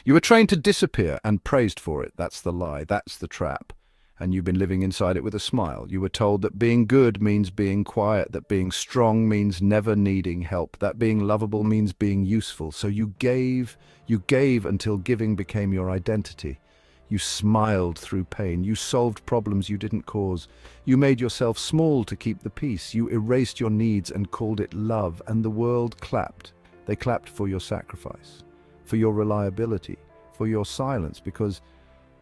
You were trained to disappear and praised for it. That's the lie. That's the trap. And you've been living inside it with a smile. You were told that being good means being quiet, that being strong means never needing help, that being lovable means being useful. So you gave until giving became your identity. You smiled through pain. You solved problems you didn't cause. You made yourself small to keep the peace. You erased your needs and called it love, and the world clapped. They clapped for your sacrifice, for your reliability, for your silence, because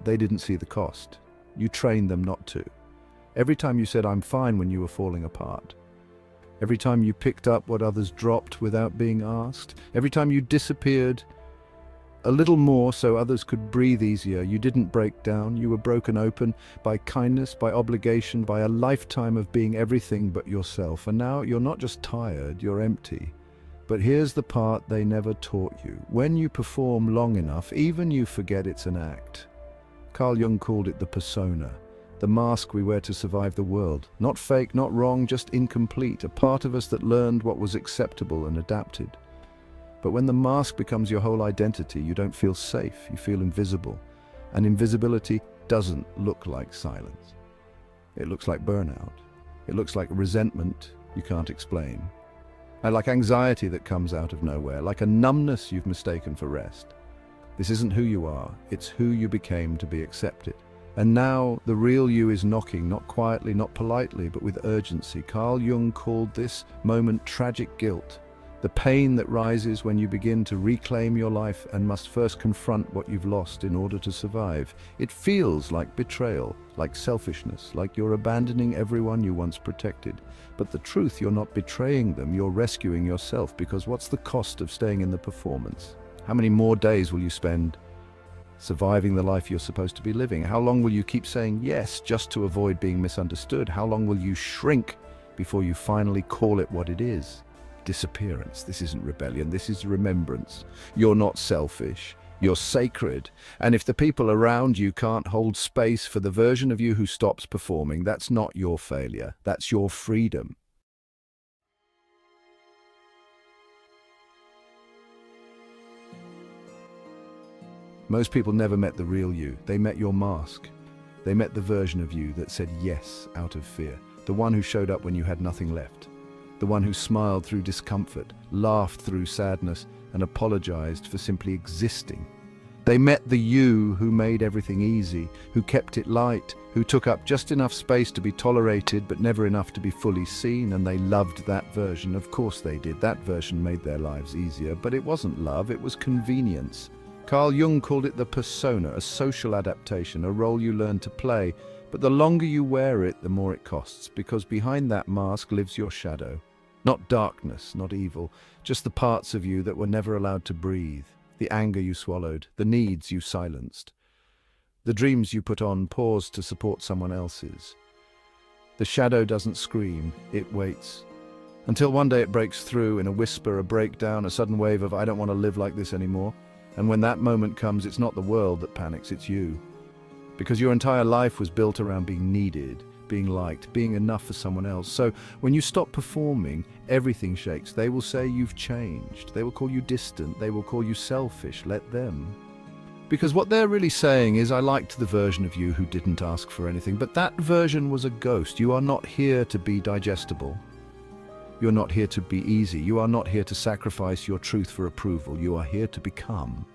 they didn't see the cost. You trained them not to. Every time you said, "I'm fine," when you were falling apart. Every time you picked up what others dropped without being asked. Every time you disappeared a little more so others could breathe easier. You didn't break down. You were broken open by kindness, by obligation, by a lifetime of being everything but yourself. And now you're not just tired, you're empty. But here's the part they never taught you. When you perform long enough, even you forget it's an act. Carl Jung called it the persona, the mask we wear to survive the world. Not fake, not wrong, just incomplete, a part of us that learned what was acceptable and adapted. But when the mask becomes your whole identity, you don't feel safe, you feel invisible. And invisibility doesn't look like silence. It looks like burnout. It looks like resentment you can't explain. And like anxiety that comes out of nowhere, like a numbness you've mistaken for rest. This isn't who you are, it's who you became to be accepted. And now the real you is knocking, not quietly, not politely, but with urgency. Carl Jung called this moment tragic guilt. The pain that rises when you begin to reclaim your life and must first confront what you've lost in order to survive. It feels like betrayal, like selfishness, like you're abandoning everyone you once protected. But the truth, you're not betraying them, you're rescuing yourself, because what's the cost of staying in the performance? How many more days will you spend surviving the life you're supposed to be living? How long will you keep saying yes just to avoid being misunderstood? How long will you shrink before you finally call it what it is? Disappearance. This isn't rebellion, this is remembrance. You're not selfish, you're sacred. And if the people around you can't hold space for the version of you who stops performing, that's not your failure, that's your freedom. Most people never met the real you. They met your mask. They met the version of you that said yes out of fear. The one who showed up when you had nothing left. The one who smiled through discomfort, laughed through sadness, and apologized for simply existing. They met the you who made everything easy, who kept it light, who took up just enough space to be tolerated but never enough to be fully seen, and they loved that version. Of course they did. That version made their lives easier, but it wasn't love, it was convenience. Carl Jung called it the persona, a social adaptation, a role you learn to play. But the longer you wear it, the more it costs, because behind that mask lives your shadow. Not darkness, not evil, just the parts of you that were never allowed to breathe, the anger you swallowed, the needs you silenced, the dreams you put on pause to support someone else's. The shadow doesn't scream, it waits. Until one day it breaks through in a whisper, a breakdown, a sudden wave of "I don't want to live like this anymore." And when that moment comes, it's not the world that panics, it's you. Because your entire life was built around being needed, being liked, being enough for someone else. So when you stop performing, everything shakes. They will say you've changed. They will call you distant. They will call you selfish. Let them. Because what they're really saying is, I liked the version of you who didn't ask for anything, but that version was a ghost. You are not here to be digestible. You're not here to be easy. You are not here to sacrifice your truth for approval. You are here to become.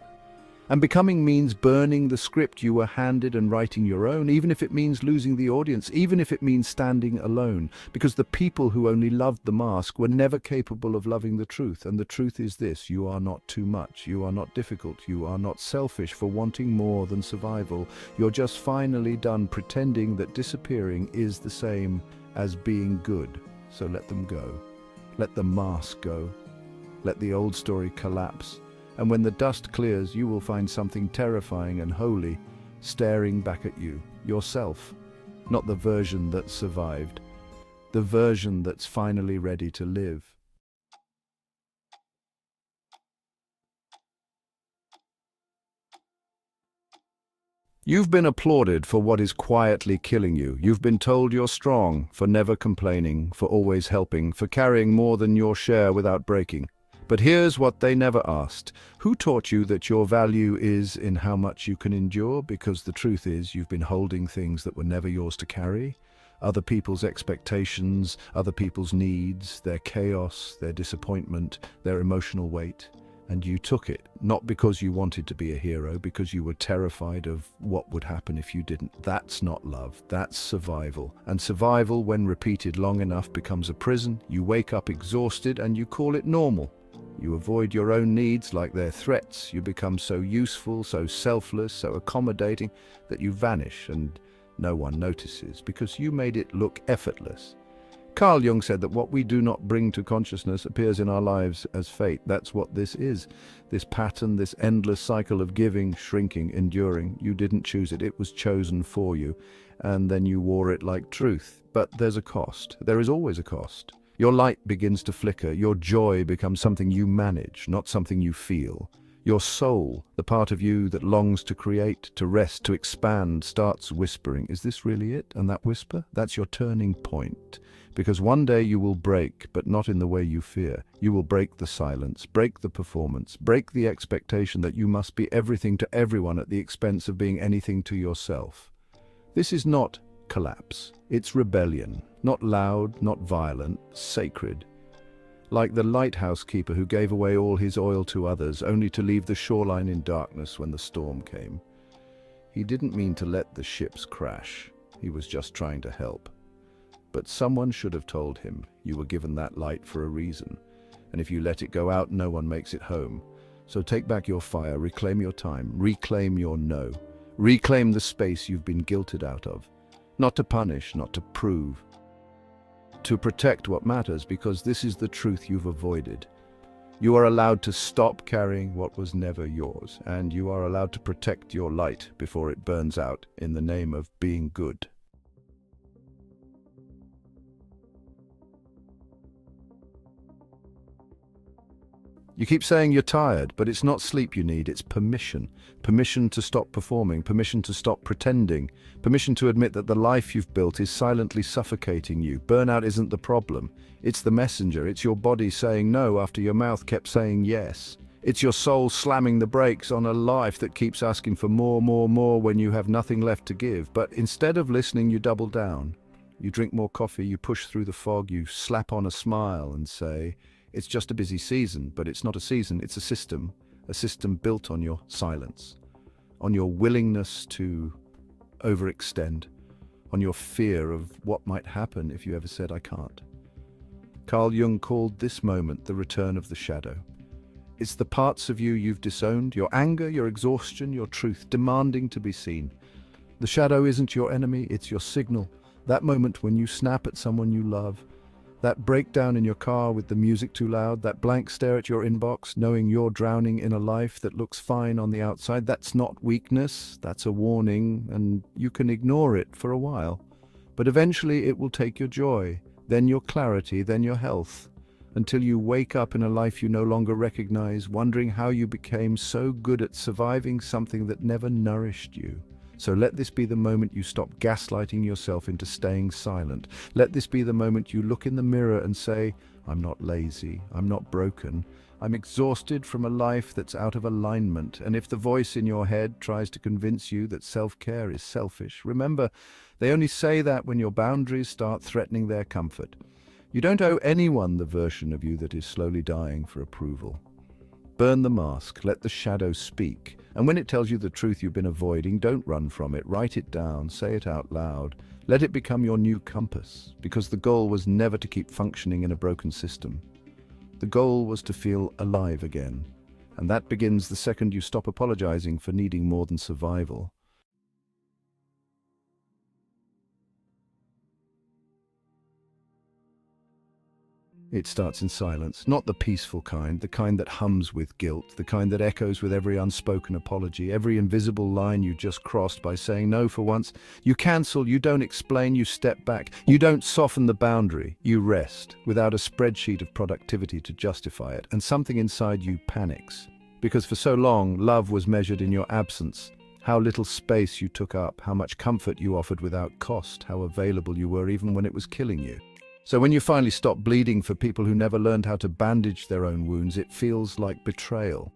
And becoming means burning the script you were handed and writing your own, even if it means losing the audience, even if it means standing alone. Because the people who only loved the mask were never capable of loving the truth. And the truth is this: you are not too much. You are not difficult. You are not selfish for wanting more than survival. You're just finally done pretending that disappearing is the same as being good. So let them go. Let the mask go. Let the old story collapse. And when the dust clears, you will find something terrifying and holy staring back at you, yourself. Not the version that survived, the version that's finally ready to live. You've been applauded for what is quietly killing you. You've been told you're strong, for never complaining, for always helping, for carrying more than your share without breaking. But here's what they never asked. Who taught you that your value is in how much you can endure? Because the truth is, you've been holding things that were never yours to carry. Other people's expectations, other people's needs, their chaos, their disappointment, their emotional weight. And you took it, not because you wanted to be a hero, because you were terrified of what would happen if you didn't. That's not love, that's survival. And survival, when repeated long enough, becomes a prison. You wake up exhausted and you call it normal. You avoid your own needs like they're threats. You become so useful, so selfless, so accommodating that you vanish and no one notices because you made it look effortless. Carl Jung said that what we do not bring to consciousness appears in our lives as fate. That's what this is. This pattern, this endless cycle of giving, shrinking, enduring. You didn't choose it. It was chosen for you. And then you wore it like truth. But there's a cost. There is always a cost. Your light begins to flicker. Your joy becomes something you manage, not something you feel. Your soul, the part of you that longs to create, to rest, to expand, starts whispering, is this really it? And that whisper, that's your turning point. Because one day you will break, but not in the way you fear. You will break the silence, break the performance, break the expectation that you must be everything to everyone at the expense of being anything to yourself. This is not collapse. It's rebellion. Not loud, not violent, sacred. Like the lighthouse keeper who gave away all his oil to others, only to leave the shoreline in darkness when the storm came. He didn't mean to let the ships crash. He was just trying to help. But someone should have told him, you were given that light for a reason. And if you let it go out, no one makes it home. So take back your fire, reclaim your time, reclaim your no. Reclaim the space you've been guilted out of. Not to punish, not to prove. To protect what matters, because this is the truth you've avoided. You are allowed to stop carrying what was never yours, and you are allowed to protect your light before it burns out in the name of being good. You keep saying you're tired, but it's not sleep you need, it's permission. Permission to stop performing, permission to stop pretending, permission to admit that the life you've built is silently suffocating you. Burnout isn't the problem, it's the messenger. It's your body saying no after your mouth kept saying yes. It's your soul slamming the brakes on a life that keeps asking for more when you have nothing left to give. But instead of listening, you double down. You drink more coffee, you push through the fog, you slap on a smile and say, it's just a busy season. But it's not a season, it's a system built on your silence, on your willingness to overextend, on your fear of what might happen if you ever said, I can't. Carl Jung called this moment the return of the shadow. It's the parts of you you've disowned, your anger, your exhaustion, your truth, demanding to be seen. The shadow isn't your enemy, it's your signal. That moment when you snap at someone you love, that breakdown in your car with the music too loud, that blank stare at your inbox, knowing you're drowning in a life that looks fine on the outside, that's not weakness, that's a warning, and you can ignore it for a while. But eventually it will take your joy, then your clarity, then your health, until you wake up in a life you no longer recognize, wondering how you became so good at surviving something that never nourished you. So let this be the moment you stop gaslighting yourself into staying silent. Let this be the moment you look in the mirror and say, I'm not lazy, I'm not broken, I'm exhausted from a life that's out of alignment. And if the voice in your head tries to convince you that self-care is selfish, remember, they only say that when your boundaries start threatening their comfort. You don't owe anyone the version of you that is slowly dying for approval. Burn the mask, let the shadow speak. And when it tells you the truth you've been avoiding, don't run from it. Write it down, say it out loud. Let it become your new compass, because the goal was never to keep functioning in a broken system. The goal was to feel alive again. And that begins the second you stop apologizing for needing more than survival. It starts in silence, not the peaceful kind, the kind that hums with guilt, the kind that echoes with every unspoken apology, every invisible line you just crossed by saying no for once. You cancel, you don't explain, you step back. You don't soften the boundary, you rest, without a spreadsheet of productivity to justify it, and something inside you panics. Because for so long, love was measured in your absence. How little space you took up, how much comfort you offered without cost, how available you were even when it was killing you. So when you finally stop bleeding for people who never learned how to bandage their own wounds, it feels like betrayal.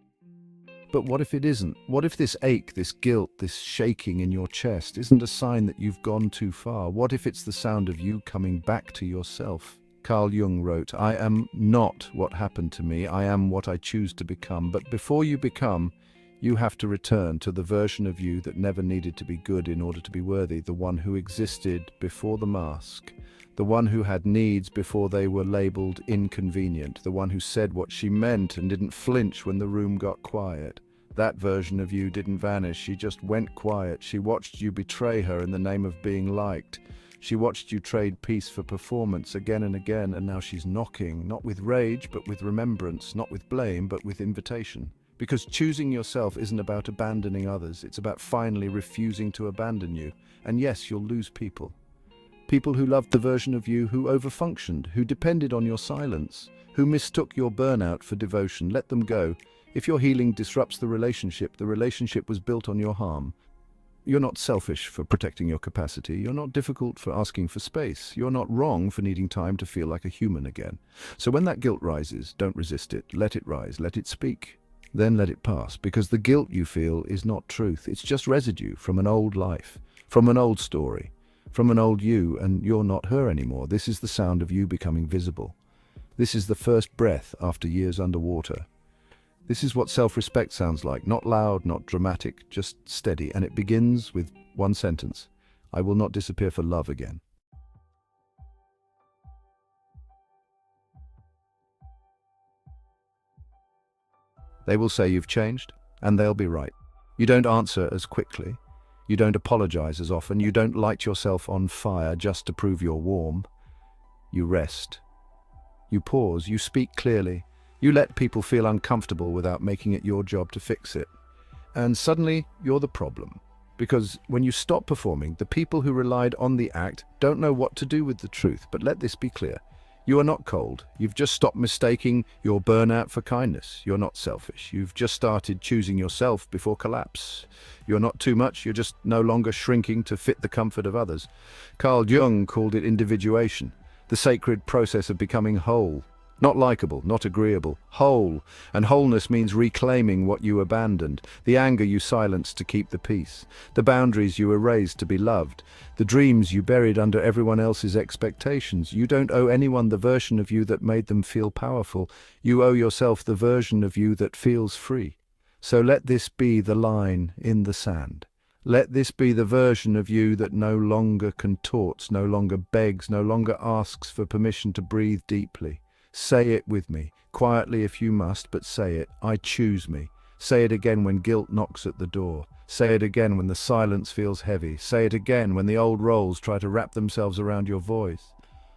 But what if it isn't? What if this ache, this guilt, this shaking in your chest isn't a sign that you've gone too far? What if it's the sound of you coming back to yourself? Carl Jung wrote, "I am not what happened to me, I am what I choose to become." But before you become, you have to return to the version of you that never needed to be good in order to be worthy, the one who existed before the mask, the one who had needs before they were labeled inconvenient, the one who said what she meant and didn't flinch when the room got quiet. That version of you didn't vanish, she just went quiet. She watched you betray her in the name of being liked. She watched you trade peace for performance again and again, and now she's knocking, not with rage, but with remembrance, not with blame, but with invitation. Because choosing yourself isn't about abandoning others, it's about finally refusing to abandon you. And yes, you'll lose people. People who loved the version of you who overfunctioned, who depended on your silence, who mistook your burnout for devotion. Let them go. If your healing disrupts the relationship was built on your harm. You're not selfish for protecting your capacity. You're not difficult for asking for space. You're not wrong for needing time to feel like a human again. So when that guilt rises, don't resist it. Let it rise. Let it speak. Then let it pass, because the guilt you feel is not truth. It's just residue from an old life, from an old story, from an old you, and you're not her anymore. This is the sound of you becoming visible. This is the first breath after years underwater. This is what self-respect sounds like, not loud, not dramatic, just steady, and it begins with one sentence: I will not disappear for love again. They will say you've changed, and they'll be right. You don't answer as quickly. You don't apologize as often. You don't light yourself on fire just to prove you're warm. You rest. You pause. You speak clearly. You let people feel uncomfortable without making it your job to fix it. And suddenly, you're the problem. Because when you stop performing, the people who relied on the act don't know what to do with the truth. But let this be clear. You are not cold. You've just stopped mistaking your burnout for kindness. You're not selfish. You've just started choosing yourself before collapse. You're not too much. You're just no longer shrinking to fit the comfort of others. Carl Jung called it individuation, the sacred process of becoming whole. Not likable, not agreeable, whole. And wholeness means reclaiming what you abandoned, the anger you silenced to keep the peace, the boundaries you erased to be loved, the dreams you buried under everyone else's expectations. You don't owe anyone the version of you that made them feel powerful. You owe yourself the version of you that feels free. So let this be the line in the sand. Let this be the version of you that no longer contorts, no longer begs, no longer asks for permission to breathe deeply. Say it with me, quietly if you must, but say it. I choose me. Say it again when guilt knocks at the door. Say it again when the silence feels heavy. Say it again when the old roles try to wrap themselves around your voice.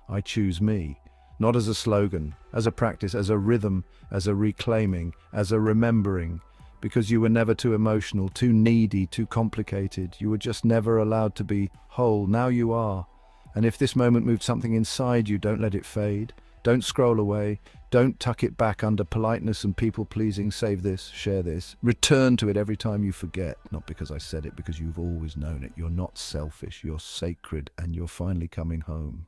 I choose me. Not as a slogan, as a practice, as a rhythm, as a reclaiming, as a remembering. Because you were never too emotional, too needy, too complicated. You were just never allowed to be whole. Now you are. And if this moment moved something inside you, don't let it fade. Don't scroll away. Don't tuck it back under politeness and people-pleasing. Save this, share this. Return to it every time you forget. Not because I said it, because you've always known it. You're not selfish, you're sacred, and you're finally coming home.